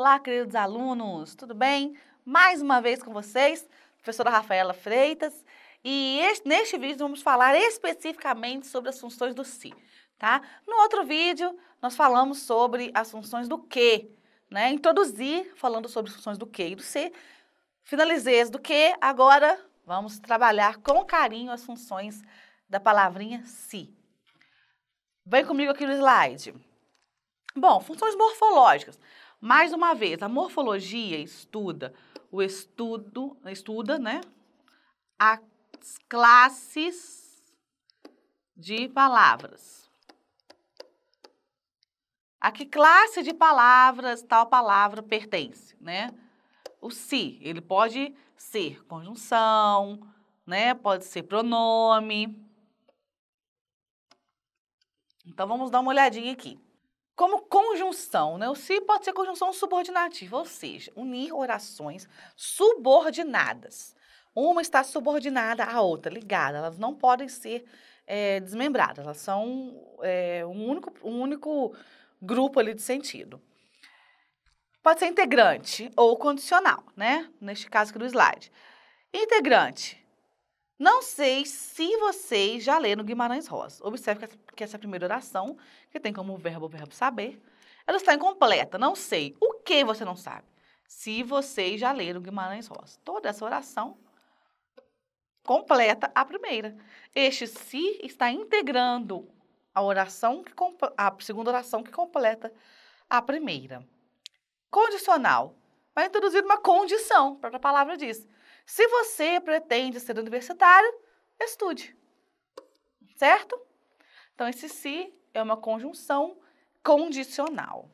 Olá, queridos alunos, tudo bem? Mais uma vez com vocês, professora Rafaela Freitas, e neste vídeo vamos falar especificamente sobre as funções do se, tá? No outro vídeo, nós falamos sobre as funções do que, né? Introduzi falando sobre as funções do que e do se, finalizei as do que, agora vamos trabalhar com carinho as funções da palavrinha se. Vem comigo aqui no slide. Bom, funções morfológicas. Mais uma vez, a morfologia estuda né, as classes de palavras. A que classe de palavras tal palavra pertence, né? O se, ele pode ser conjunção, né? Pode ser pronome. Então, vamos dar uma olhadinha aqui. Como conjunção, né? O se pode ser conjunção subordinativa, ou seja, unir orações subordinadas. Uma está subordinada à outra, ligada. Elas não podem ser desmembradas. Elas são um único grupo ali de sentido. Pode ser integrante ou condicional, né? Neste caso aqui do slide. Integrante. Não sei se vocês já leram Guimarães Rosa. Observe que essa primeira oração, que tem como verbo o verbo saber, ela está incompleta. Não sei. O que você não sabe? Se vocês já leram Guimarães Rosa. Toda essa oração completa a primeira. Este se está integrando a segunda oração que completa a primeira. Condicional. Vai introduzir uma condição, a própria palavra diz. Se você pretende ser universitário, estude, certo? Então, esse se é uma conjunção condicional.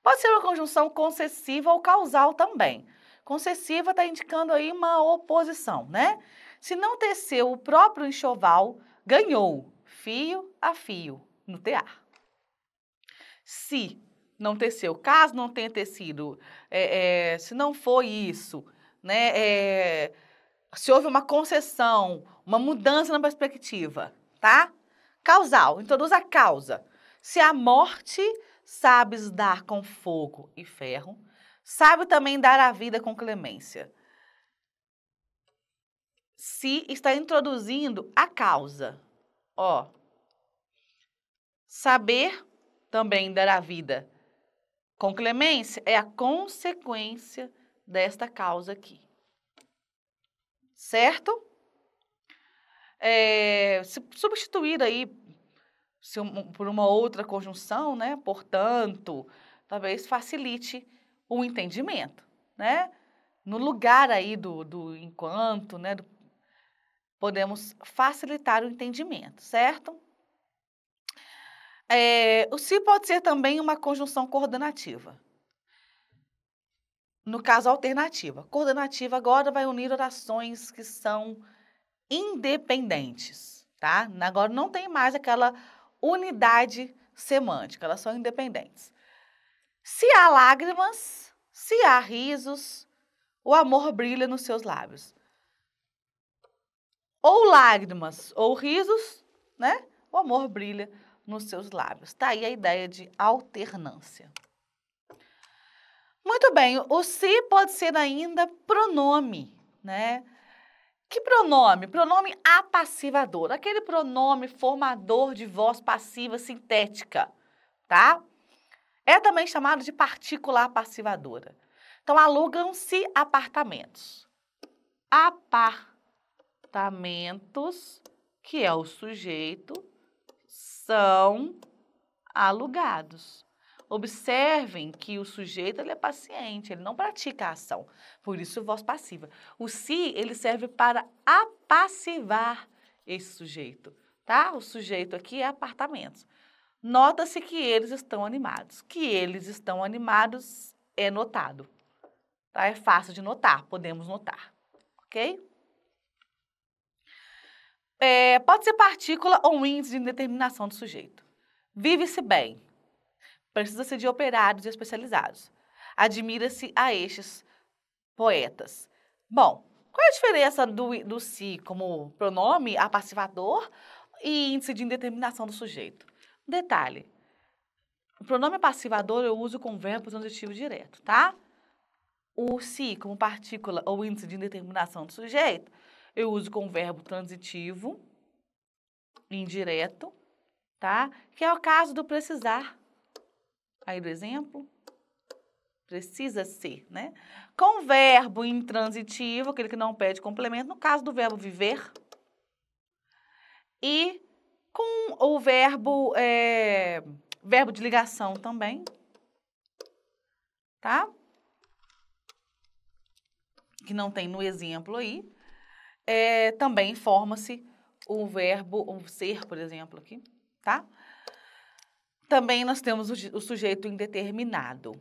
Pode ser uma conjunção concessiva ou causal também. Concessiva está indicando aí uma oposição, né? Se não teceu o próprio enxoval, ganhou fio a fio no tear. Se não teceu, caso não tenha tecido, se não foi isso, né, se houve uma concessão, uma mudança na perspectiva, tá? Causal, introduz a causa. Se a morte sabes dar com fogo e ferro, sabe também dar a vida com clemência. Se está introduzindo a causa, ó. Saber também dar a vida com clemência é a consequência desta causa aqui. Certo? Se substituir aí por uma outra conjunção, né? Portanto, talvez facilite o entendimento, né? No lugar aí do enquanto, né? Podemos facilitar o entendimento, certo? O se pode ser também uma conjunção coordenativa. No caso, alternativa. Coordenativa agora vai unir orações que são independentes, tá? Agora não tem mais aquela unidade semântica, elas são independentes. Se há lágrimas, se há risos, o amor brilha nos seus lábios. Ou lágrimas ou risos, né? O amor brilha nos seus lábios. Tá aí a ideia de alternância. Muito bem, o se pode ser ainda pronome, né? Que pronome? Pronome apassivador, aquele pronome formador de voz passiva sintética, tá? É também chamado de partícula apassivadora. Então, alugam-se apartamentos. Apartamentos, que é o sujeito, são alugados. Observem que o sujeito ele é paciente, ele não pratica a ação, por isso voz passiva. O se, ele serve para apassivar esse sujeito, tá? O sujeito aqui é apartamentos. Nota-se que eles estão animados. Que eles estão animados é notado, tá? É fácil de notar, podemos notar, ok? Pode ser partícula ou índice de indeterminação do sujeito. Vive-se bem. Precisa-se de operários especializados. Admira-se a estes poetas. Bom, qual é a diferença do se como pronome apassivador e índice de indeterminação do sujeito? Detalhe, O pronome passivador eu uso com verbo transitivo direto, tá? O se como partícula ou índice de indeterminação do sujeito, eu uso com verbo transitivo indireto, tá? Que é o caso do precisar. Aí do exemplo, precisa ser, né? Com verbo intransitivo, aquele que não pede complemento, no caso do verbo viver. E com o verbo de ligação também, tá? Que não tem no exemplo aí. Também forma-se o verbo ser, por exemplo, aqui, tá? Também nós temos o sujeito indeterminado.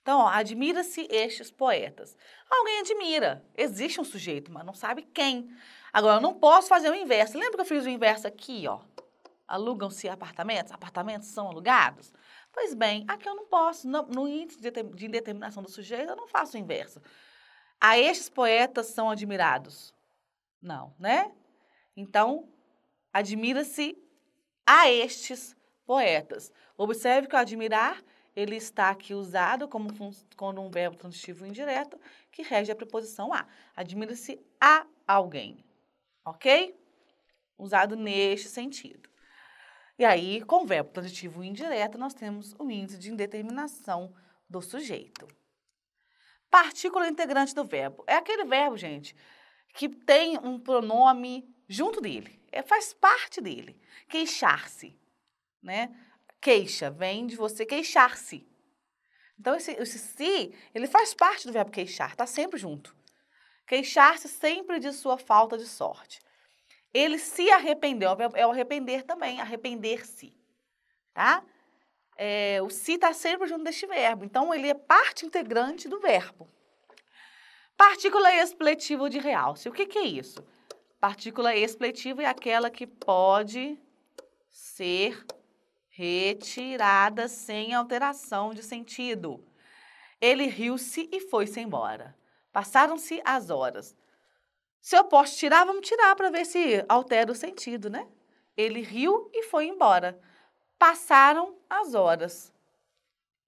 Então, ó, admira-se estes poetas. Alguém admira. Existe um sujeito, mas não sabe quem. Agora, eu não posso fazer o inverso. Lembra que eu fiz o inverso aqui, ó? Alugam-se apartamentos? Apartamentos são alugados? Pois bem, aqui eu não posso. No índice de indeterminação do sujeito, eu não faço o inverso. A estes poetas são admirados? Não, né? Então, admira-se a estes poetas. Observe que o admirar, ele está aqui usado como um verbo transitivo indireto que rege a preposição a. Admira-se a alguém, ok? Usado neste sentido. E aí, com o verbo transitivo indireto, nós temos o índice de indeterminação do sujeito. Partícula integrante do verbo. É aquele verbo, gente, que tem um pronome junto dele. Faz parte dele. Queixar-se, né? Queixa, vem de você queixar-se. Então, esse se, ele faz parte do verbo queixar, tá sempre junto. Queixar-se sempre de sua falta de sorte. Ele se arrependeu, é o arrepender também, arrepender-se, tá? O se tá sempre junto deste verbo, então ele é parte integrante do verbo. Partícula expletiva de realce, o que é isso? Partícula expletiva é aquela que pode ser retirada sem alteração de sentido. Ele riu-se e foi-se embora. Passaram-se as horas. Se eu posso tirar, vamos tirar para ver se altera o sentido, né? Ele riu e foi embora. Passaram as horas.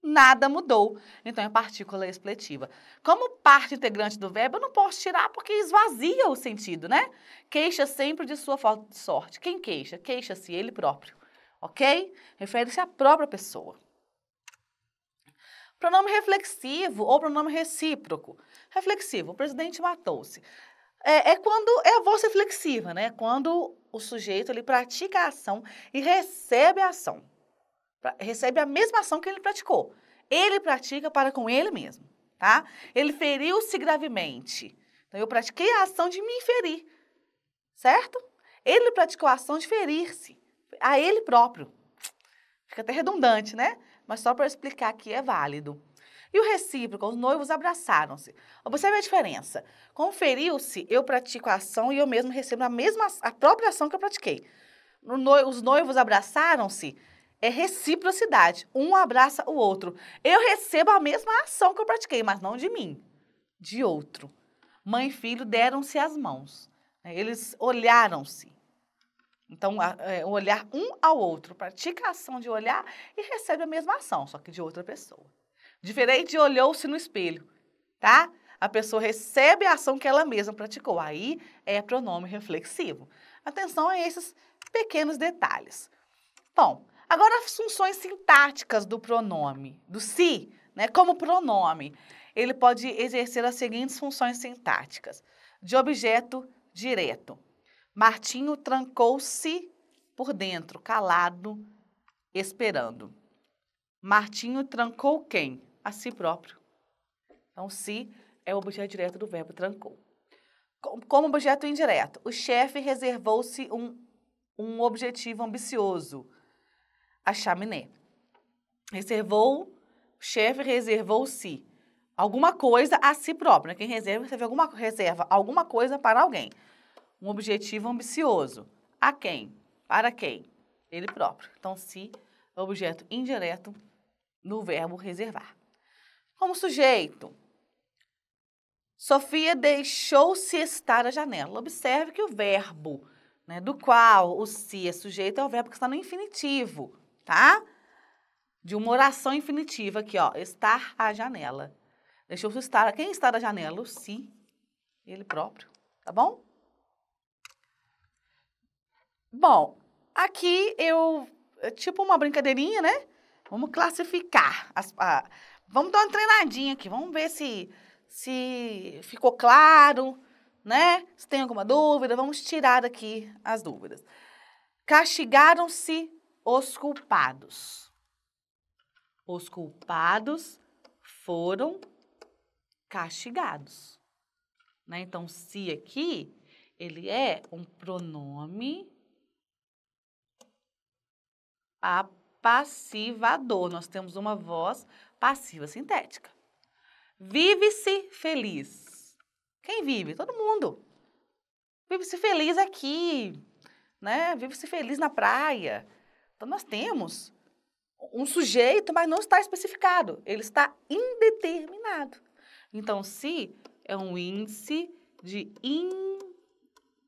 Nada mudou. Então, é partícula expletiva. Como parte integrante do verbo, eu não posso tirar porque esvazia o sentido, né? Queixa sempre de sua falta de sorte. Quem queixa? Queixa-se ele próprio. Ok? Refere-se à própria pessoa. Pronome reflexivo ou pronome recíproco. Reflexivo, o presidente matou-se. Quando é a voz reflexiva, né? Quando o sujeito ele pratica a ação e recebe a ação. Recebe a mesma ação que ele praticou. Ele pratica para com ele mesmo, tá? Ele feriu-se gravemente. Então, eu pratiquei a ação de me ferir, certo? Ele praticou a ação de ferir-se a ele próprio. Fica até redundante, né? Mas só para explicar que é válido. E o recíproco, os noivos abraçaram-se. Observe a diferença. Conferiu-se, eu pratico a ação e eu mesmo recebo a própria ação que eu pratiquei. Os noivos abraçaram-se, é reciprocidade. Um abraça o outro. Eu recebo a mesma ação que eu pratiquei, mas não de mim, de outro. Mãe e filho deram-se as mãos. Eles olharam-se. Então, olhar um ao outro, pratica a ação de olhar e recebe a mesma ação, só que de outra pessoa. Diferente de olhou-se no espelho, tá? A pessoa recebe a ação que ela mesma praticou. Aí é pronome reflexivo. Atenção a esses pequenos detalhes. Bom, agora as funções sintáticas do pronome, do se, né? Como pronome, ele pode exercer as seguintes funções sintáticas. De objeto direto. Martinho trancou-se por dentro, calado, esperando. Martinho trancou quem? A si próprio. Então, se é o objeto direto do verbo trancou. Como objeto indireto, o chefe reservou-se um objetivo ambicioso, a chaminé. O chefe reservou-se alguma coisa a si próprio. Né? Quem reserva alguma coisa para alguém. Um objetivo ambicioso. A quem? Para quem? Ele próprio. Então, se é objeto indireto no verbo reservar. Como sujeito, Sofia deixou-se estar à janela. Observe que o verbo, né, do qual o se é sujeito é o verbo que está no infinitivo, tá? de uma oração infinitiva aqui, ó, estar à janela. Deixa eu estar, quem está na janela? O si, ele próprio, tá bom? Bom, aqui é tipo uma brincadeirinha, né? Vamos classificar, vamos dar uma treinadinha aqui, vamos ver se ficou claro, né? Se tem alguma dúvida, vamos tirar aqui as dúvidas. Castigaram-se os culpados. Os culpados foram castigados, né? Então, se aqui, ele é um pronome apassivador. Nós temos uma voz passiva sintética. Vive-se feliz. Quem vive? Todo mundo. Vive-se feliz aqui, né? Vive-se feliz na praia. Então, nós temos um sujeito, mas não está especificado. Ele está indeterminado. Então, se é um índice de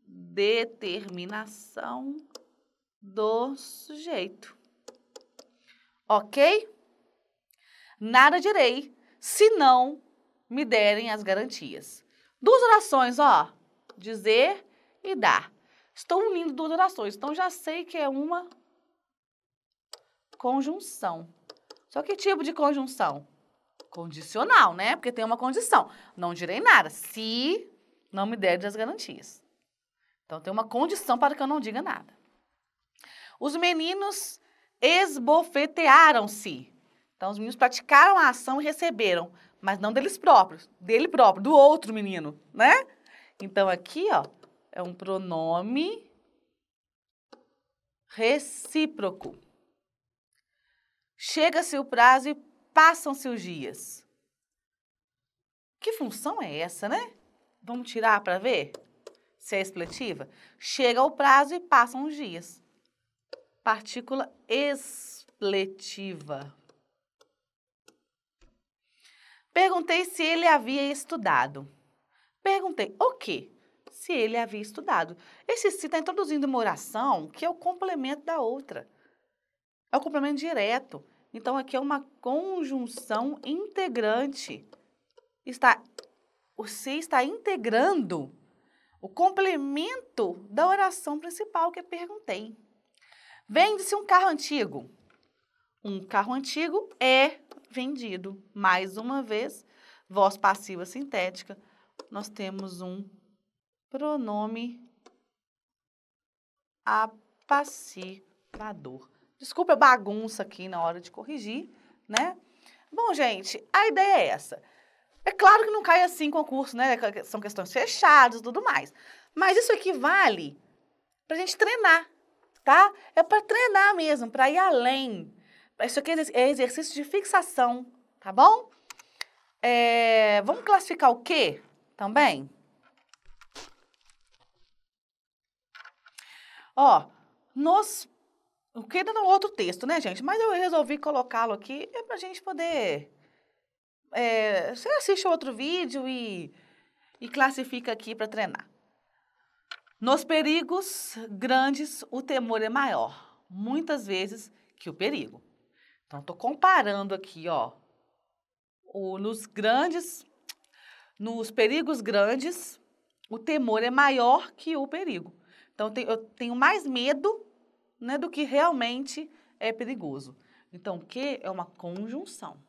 indeterminação do sujeito. Ok? Nada direi se não me derem as garantias. Duas orações, ó. Dizer e dar. Estou unindo duas orações, então já sei que é uma conjunção. Só que tipo de conjunção? Condicional, né? Porque tem uma condição. Não direi nada se não me derem as garantias. Então, tem uma condição para que eu não diga nada. Os meninos esbofetearam-se. Então, os meninos praticaram a ação e receberam, mas não deles próprios, dele próprio, do outro menino, né? Então, aqui, ó, é um pronome recíproco. Chega-se o prazo e passam-se os dias. Que função é essa, né? Vamos tirar para ver se é expletiva? Chega o prazo e passam os dias. Partícula expletiva. Perguntei se ele havia estudado. Perguntei o quê? Se ele havia estudado. Esse se está introduzindo uma oração que é o complemento da outra. É o complemento direto. Então, aqui é uma conjunção integrante. O se está integrando o complemento da oração principal que eu perguntei. Vende-se um carro antigo. Um carro antigo é vendido. Mais uma vez, voz passiva sintética, nós temos um pronome apassivador. Desculpa a bagunça aqui na hora de corrigir, né? Bom, gente, a ideia é essa. É claro que não cai assim em concurso, né? São questões fechadas e tudo mais. Mas isso aqui vale pra gente treinar, tá? É para treinar mesmo, para ir além. Isso aqui é exercício de fixação, tá bom? Vamos classificar o quê também? Ó, o que ainda no outro texto, né, gente? Mas eu resolvi colocá-lo aqui pra gente poder... você assiste outro vídeo e classifica aqui para treinar. Nos perigos grandes, o temor é maior, muitas vezes, que o perigo. Então, estou comparando aqui, ó, nos perigos grandes, o temor é maior que o perigo. Então, eu tenho mais medo, né, do que realmente é perigoso. Então, o que é uma conjunção?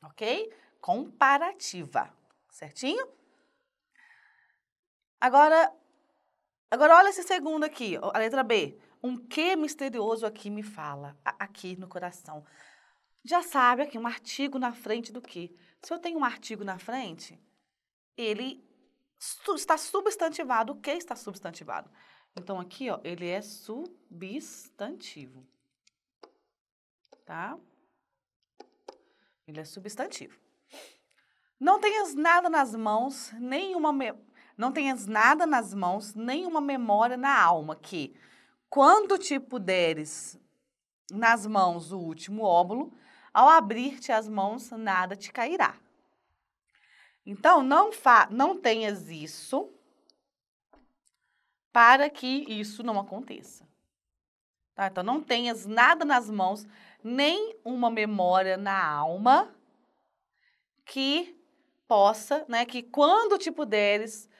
Ok? Comparativa, certinho? Agora olha esse segundo aqui, a letra B. Um que misterioso aqui me fala, aqui no coração. Já sabe aqui, um artigo na frente do que? Se eu tenho um artigo na frente, ele está substantivado. O que está substantivado? Então, aqui, ó, ele é substantivo, tá? Ele é substantivo. Não tenhas nada nas mãos, não tenhas nada nas mãos, nenhuma memória na alma, que, quando te puderes nas mãos o último óbolo, ao abrir-te as mãos, nada te cairá. Então, não tenhas isso para que isso não aconteça. Tá? Então, não tenhas nada nas mãos, nem uma memória na alma que possa, né, que quando te puderes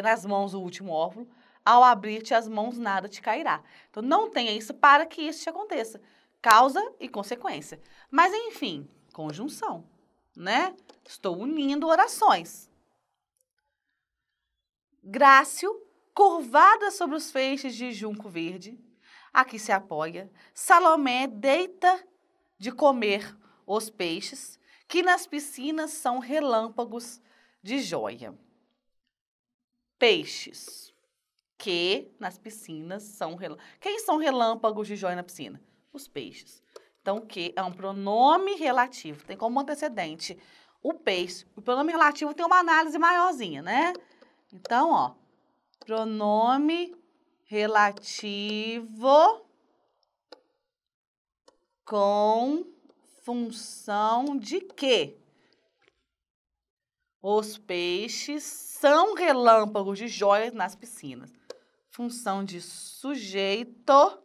nas mãos o último óvulo, ao abrir-te as mãos, nada te cairá. Então, não tenha isso para que isso te aconteça. Causa e consequência. Mas, enfim, conjunção, né? Estou unindo orações. Grácio, curvada sobre os feixes de junco verde, aqui se apoia. Salomé deita de comer os peixes, que nas piscinas são relâmpagos de joia. Peixes, que nas piscinas são relâmpagos. Quem são relâmpagos de joia na piscina? Os peixes. Então, o que é um pronome relativo, tem como antecedente o peixe. O pronome relativo tem uma análise maiorzinha, né? Então, ó, pronome relativo com função de quê? Os peixes são relâmpagos de joias nas piscinas. Função de sujeito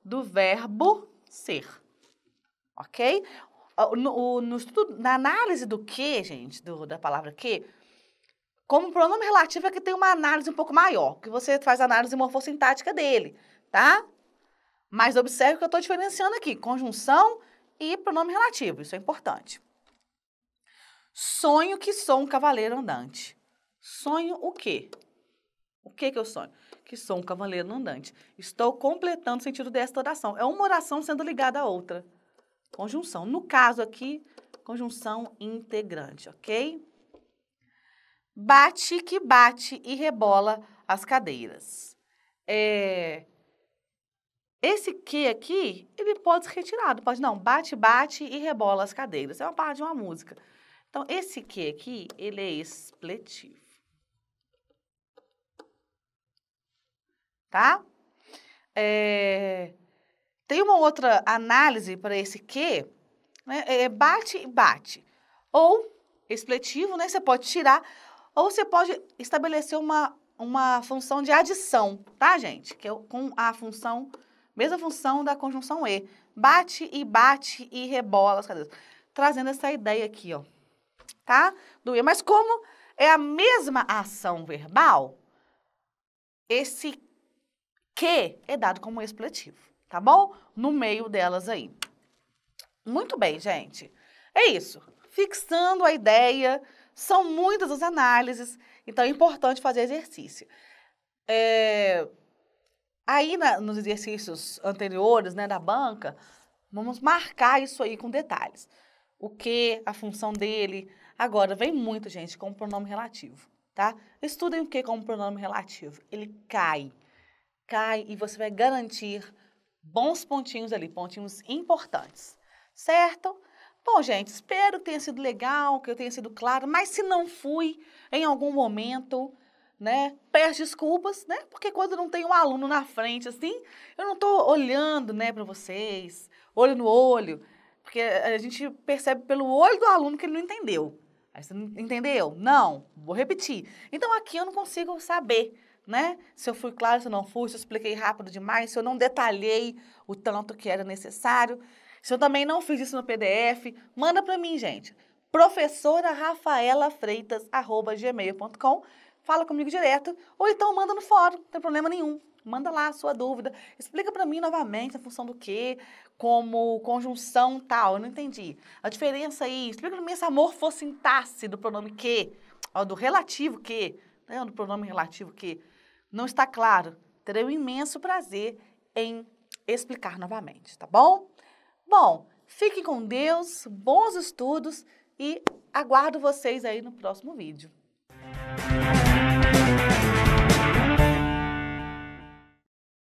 do verbo ser. Ok? No estudo, na análise do que, gente, da palavra que, como pronome relativo é que tem uma análise um pouco maior, que você faz a análise morfossintática dele, tá? Mas observe que eu estou diferenciando aqui, conjunção e pronome relativo, isso é importante. Sonho que sou um cavaleiro andante. Sonho o quê? O que eu sonho? Que sou um cavaleiro andante. Estou completando o sentido desta oração. É uma oração sendo ligada à outra. Conjunção. No caso aqui, conjunção integrante, ok? Bate que bate e rebola as cadeiras. Esse que aqui, ele pode ser retirado. Pode não, bate, bate e rebola as cadeiras. É uma parte de uma música. Então, esse que aqui, ele é expletivo. Tá? Tem uma outra análise para esse que, né? Bate e bate. Ou expletivo, né? Você pode tirar, ou você pode estabelecer uma função de adição, tá, gente? Que é com a função, mesma função da conjunção e. Bate e rebola as cadeiras. Trazendo essa ideia aqui, ó. Tá? Do e. Mas como é a mesma ação verbal, esse que é dado como expletivo, tá bom? No meio delas aí. Muito bem, gente. É isso. Fixando a ideia, são muitas as análises, então é importante fazer exercício. Aí, nos exercícios anteriores, né, da banca, vamos marcar isso aí com detalhes. O que, a função dele. Agora, vem muito, gente, como pronome relativo, tá? Estudem o que como pronome relativo. Ele cai e você vai garantir bons pontinhos ali, pontinhos importantes, certo? Bom, gente, espero que tenha sido legal, que eu tenha sido claro, mas se não fui em algum momento, né, peço desculpas, né, porque quando não tem um aluno na frente, assim, eu não tô olhando, né, para vocês, olho no olho, porque a gente percebe pelo olho do aluno que ele não entendeu. Aí você não entendeu? Não, vou repetir. Então, aqui eu não consigo saber, né? Se eu fui claro, se eu não fui, se eu expliquei rápido demais, se eu não detalhei o tanto que era necessário. Se eu também não fiz isso no PDF, manda para mim, gente. professorarafaelafreitas@gmail.com. Fala comigo direto, ou então manda no fórum, não tem problema nenhum. Manda lá a sua dúvida. Explica para mim novamente a função do que, como conjunção tal, eu não entendi. A diferença aí, explica para mim essa morfossintaxe do pronome que, do relativo que, né, do pronome relativo que. Não está claro? Terei um imenso prazer em explicar novamente, tá bom? Bom, fiquem com Deus, bons estudos e aguardo vocês aí no próximo vídeo.